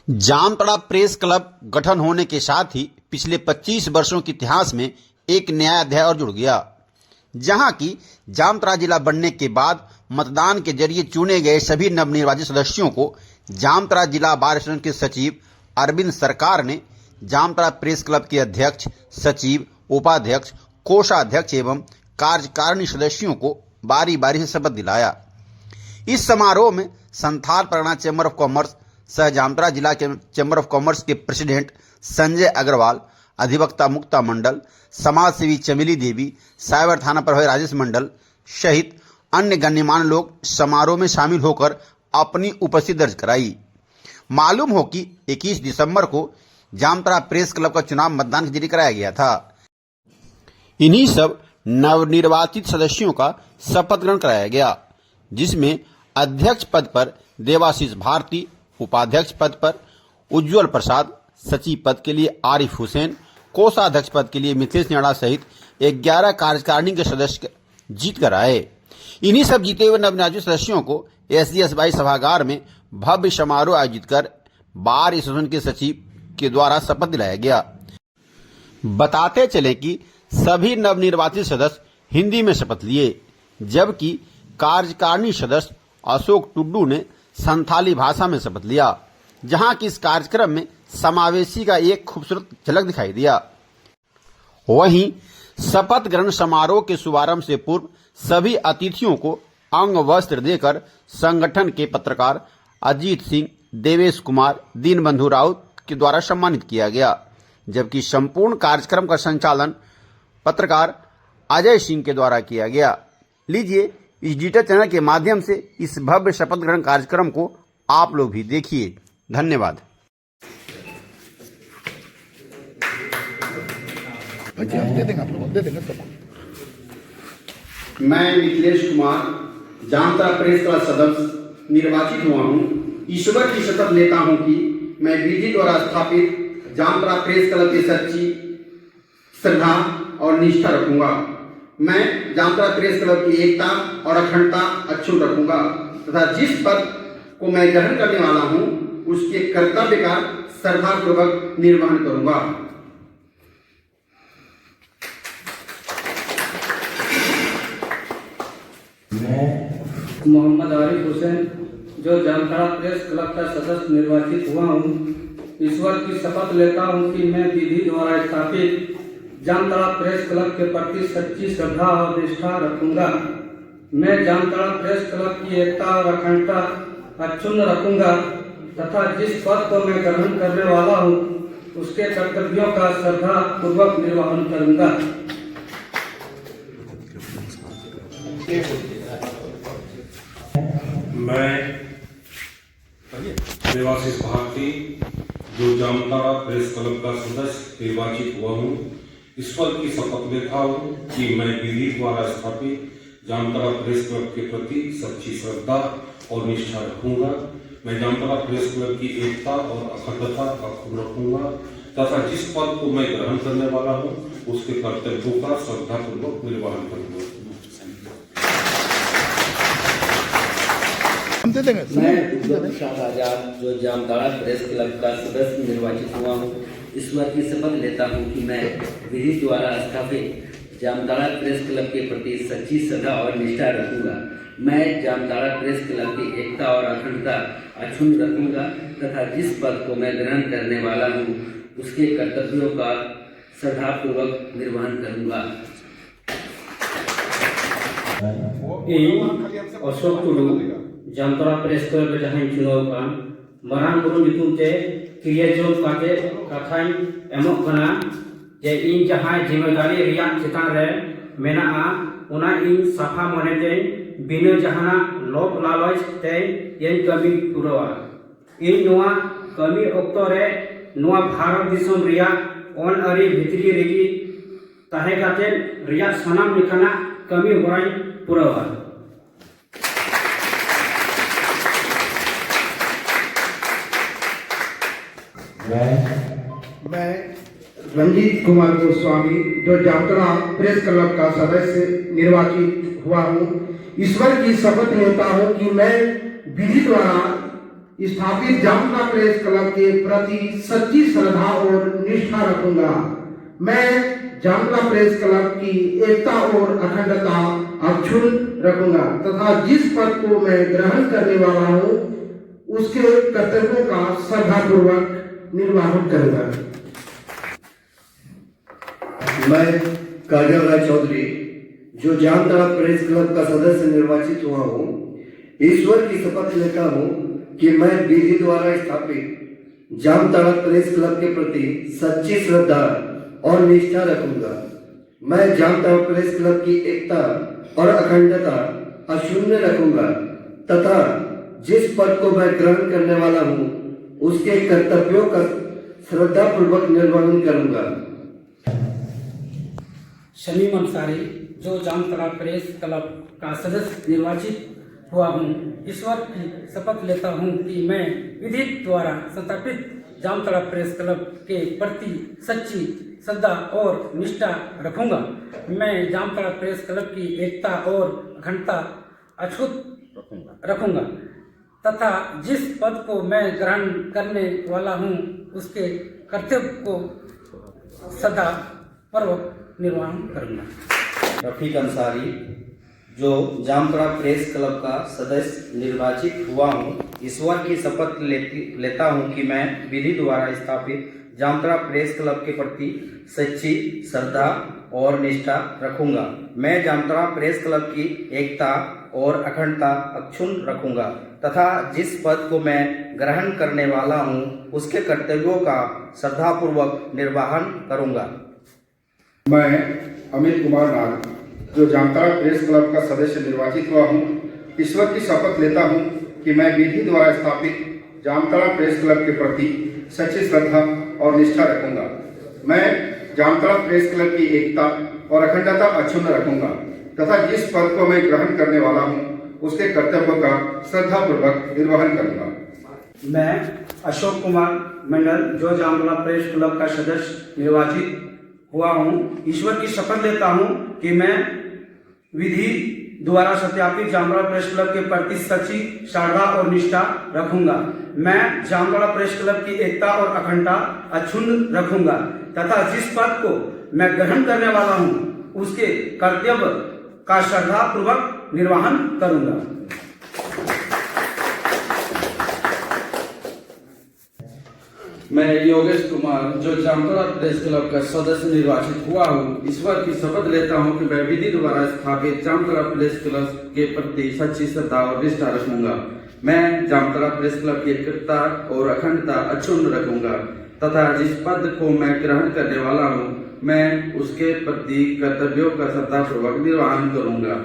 Jamtara press club गठन होने के साथ ही पिछले 25 वर्षों के इतिहास में एक नया अध्याय और जुड़ गया, जहां की जामताड़ा जिला बनने के बाद मतदान के जरिए चुने गए सभी नवनिर्वाचित सदस्यों को जामताड़ा जिला बार एसोसिएशन के सचिव अरविंद सरकार ने जामताड़ा प्रेस क्लब के अध्यक्ष, सचिव, उपाध्यक्ष, कोषाध्यक्ष एवं कार्यकारिणी सदस्यों को बारी बारी से शपथ दिलाया। इस समारोह में Santhal Pargana chamber of commerce सह जामताड़ा जिला के चैम्बर ऑफ कॉमर्स के प्रेसिडेंट संजय अग्रवाल, अधिवक्ता मुक्ता मंडल, समाज सेवी चमेली देवी, साइबर थाना प्रभारी राजेश मंडल सहित अन्य गण्यमान्य लोग समारोह में शामिल होकर अपनी उपस्थिति दर्ज कराई। मालूम हो कि 21 दिसंबर को जामताड़ा प्रेस क्लब का चुनाव मतदान के जरिए कराया गया था। इन्हीं सब नवनिर्वाचित सदस्यों का शपथ ग्रहण कराया गया, जिसमें अध्यक्ष पद पर देवाशीष भारती, उपाध्यक्ष पद पर उज्जवल प्रसाद, सचिव पद के लिए आरिफ हुसैन, कोषाध्यक्ष पद के लिए मिथिलेश नेड़ा सहित 11 कार्यकारिणी के सदस्य जीत कर आए। इन्हीं सब जीते हुए नवनिर्वाचित सदस्यों को SDSY सभागार में भव्य समारोह आयोजित कर बार एसोसिएशन के सचिव के द्वारा शपथ दिलाया गया। बताते चले कि सभी नवनिर्वाचित सदस्य हिंदी में शपथ लिए, जबकि कार्यकारिणी सदस्य अशोक टुड्डू ने संथाली भाषा में शपथ लिया, जहां की इस कार्यक्रम में समावेशी का एक खूबसूरत झलक दिखाई दिया। वहीं शपथ ग्रहण समारोह के शुभारंभ से पूर्व सभी अतिथियों को अंग वस्त्र देकर संगठन के पत्रकार अजीत सिंह, देवेश कुमार, दीनबंधु राउत के द्वारा सम्मानित किया गया, जबकि संपूर्ण कार्यक्रम का संचालन पत्रकार अजय सिंह के द्वारा किया गया। लीजिए इस डिजिटल चैनल के माध्यम से इस भव्य शपथ ग्रहण कार्यक्रम को आप लोग भी देखिए। धन्यवाद। मैं मिथिलेश कुमार जामताड़ा प्रेस क्लब सदस्य निर्वाचित हुआ हूँ। ईश्वर की शपथ लेता हूँ कि मैं विधि द्वारा स्थापित जामताड़ा प्रेस क्लब के सच्ची श्रद्धा और निष्ठा रखूंगा। मैं जामताड़ा प्रेस क्लब की एकता और अखंडता अक्षुण्ण रखूंगा तथा जिस पद को मैं ग्रहण करने वाला हूँ उसके कर्तव्य का श्रद्धापूर्वक निर्वहन करूंगा। मैं मोहम्मद आरिफ हुसैन जो जामताड़ा प्रेस क्लब का सदस्य निर्वाचित हुआ हूँ, ईश्वर की शपथ लेता हूँ कि मैं विधि द्वारा स्थापित जामताड़ा प्रेस क्लब के प्रति सच्ची श्रद्धा और निष्ठा रखूंगा। मैं जामताड़ा प्रेस क्लब की एकता और अखंडता अक्षुण्ण रखूंगा तथा जिस पद को मैं ग्रहण करने वाला हूँ उसके कर्तव्यों का श्रद्धा पूर्वक निर्वहन करूंगा। मैं देवाशीष भारती जो जामताड़ा प्रेस क्लब का सदस्य निर्वाचित हुआ हूँ, ईश्वर की शपथ लेता हूँ कि मैं विधि द्वारा स्थापित जामताड़ा प्रेस क्लब के प्रति सच्ची श्रद्धा और निष्ठा रखूंगा। मैं जामताड़ा प्रेस क्लब की एकता और अखंडता अक्षुण्ण रखूंगा तथा जिस पद को मैं ग्रहण करने वाला हूँ उसके कर्तव्यों का श्रद्धापूर्वक निर्वहन करूंगा। मैं उज्जवल प्रसाद जो जामताड़ा प्रेस क्लब का सदस्य निर्वाचित हुआ हूँ, ईश्वर की शपथ लेता हूँ कि मैं विधि द्वारा स्थापित जामताड़ा प्रेस क्लब के प्रति सच्ची श्रद्धा और निष्ठा रखूंगा। मैं जामताड़ा प्रेस क्लब की एकता और अखंडता अक्षुण्ण रखूंगा तथा जिस पद को मैं ग्रहण करने वाला हूँ उसके कर्तव्यों का श्रद्धापूर्वक निर्वहन करूंगा। अशोक टुडू जामताड़ा प्रेस क्लब जहां चुनाव का मारांग बुरु नितुम ते क्रियाजों काटे कथाई एमोक कना जे इन जहां जिम्मेदारी रिया चितान रे मेना उना इन साफा मने ते बिना जहाना लोक लालच ते इन कमी पुरवा इन नोआ कमी ओक्तो रे नोआ भारत दिसम रिया ऑन अरी भितरी रेगी ताहे काते रिया सनाम निखाना कमी होराई पुरवा। मैं रंजीत कुमार गोस्वामी जो जामताड़ा प्रेस क्लब का सदस्य निर्वाचित हुआ हूँ, ईश्वर की शपथ लेता हूँ कि मैं विधि द्वारा स्थापित जामताड़ा प्रेस क्लब के प्रति सच्ची श्रद्धा और निष्ठा रखूंगा। मैं जामताड़ा प्रेस क्लब की एकता और अखंडता अक्षुण्ण रखूंगा तथा जिस पद को मैं ग्रहण करने वाला हूँ उसके कर्तव्यों का श्रद्धापूर्वक निर्वाहन करूंगा। मैं काजल चौधरी जो जामताड़ा प्रेस क्लब का सदस्य निर्वाचित हुआ हूँ, ईश्वर की शपथ लेता हूँ कि मैं विधि द्वारा स्थापित जामताड़ा प्रेस क्लब के प्रति सच्ची श्रद्धा और निष्ठा रखूंगा। मैं जामताड़ा प्रेस क्लब की एकता और अखंडता अक्षुण्ण रखूंगा तथा जिस पद को मैं ग्रहण करने वाला हूँ उसके कर्तव्यों का श्रद्धापूर्वक निर्वहन करूंगा। शमीम अंसारी जो जामताड़ा प्रेस क्लब का सदस्य निर्वाचित हुआ हूँ, ईश्वर की शपथ लेता हूँ कि मैं विधि द्वारा संस्थापित जामताड़ा प्रेस क्लब के प्रति सच्ची श्रद्धा और निष्ठा रखूंगा। मैं जामताड़ा प्रेस क्लब की एकता और अखंडता अक्षुण्ण रखूंगा तथा जिस पद को मैं ग्रहण करने वाला हूँ उसके कर्तव्य को श्रद्धापूर्वक निर्वहन करूंगा। रफीक अंसारी जो जामताड़ा प्रेस क्लब का सदस्य निर्वाचित हुआ हूँ, ईश्वर की शपथ लेता हूँ कि मैं विधि द्वारा स्थापित जामताड़ा प्रेस क्लब के प्रति सच्ची श्रद्धा और निष्ठा रखूंगा। मैं जामताड़ा प्रेस क्लब की एकता और अखंडता अक्षुण्ण रखूंगा तथा जिस पद को मैं ग्रहण करने वाला हूँ उसके कर्तव्यों का श्रद्धापूर्वक निर्वहन करूंगा। मैं अमित कुमार नाग जो जामताड़ा प्रेस क्लब का सदस्य निर्वाचित हुआ हूँ, ईश्वर की शपथ लेता हूँ कि मैं विधि द्वारा स्थापित जामताड़ा प्रेस क्लब के प्रति सच्ची श्रद्धा और निष्ठा रखूंगा। मैं जामताड़ा प्रेस क्लब की एकता और अखंडता अक्षुण्ण रखूंगा तथा जिस पद को मैं ग्रहण करने वाला हूँ उसके कर्तव्यों का श्रद्धापूर्वक निर्वहन करूंगा। मैं अशोक कुमार मंडल जो जामताड़ा प्रेस क्लब का सदस्य निर्वाचित हुआ हूँ, ईश्वर की शपथ लेता हूँ कि मैं विधि द्वारा सत्यापित जामताड़ा प्रेस क्लब के प्रति सच्ची श्रद्धा और निष्ठा रखूंगा। मैं जामताड़ा प्रेस क्लब की एकता और अखंडता अक्षुण्ण रखूंगा तथा जिस पद को मैं ग्रहण करने वाला हूँ उसके कर्तव्य का श्रद्धापूर्वक निर्वहन करूंगा। मैं योगेश कुमार जो जामताड़ा प्रेस क्लब का सदस्य निर्वाचित हुआ हूँ, ईश्वर की शपथ लेता हूँ कि मैं विधि द्वारा स्थापित जामताड़ा प्रेस क्लब के प्रति सच्ची श्रद्धा और निष्ठा रखूंगा। मैं जामताड़ा प्रेस क्लब की एकता और अखंडता अक्षुण्ण रखूंगा तथा जिस पद को मैं ग्रहण करने वाला हूँ मैं उसके प्रति कर्तव्यों का श्रद्धापूर्वक निर्वहन करूंगा।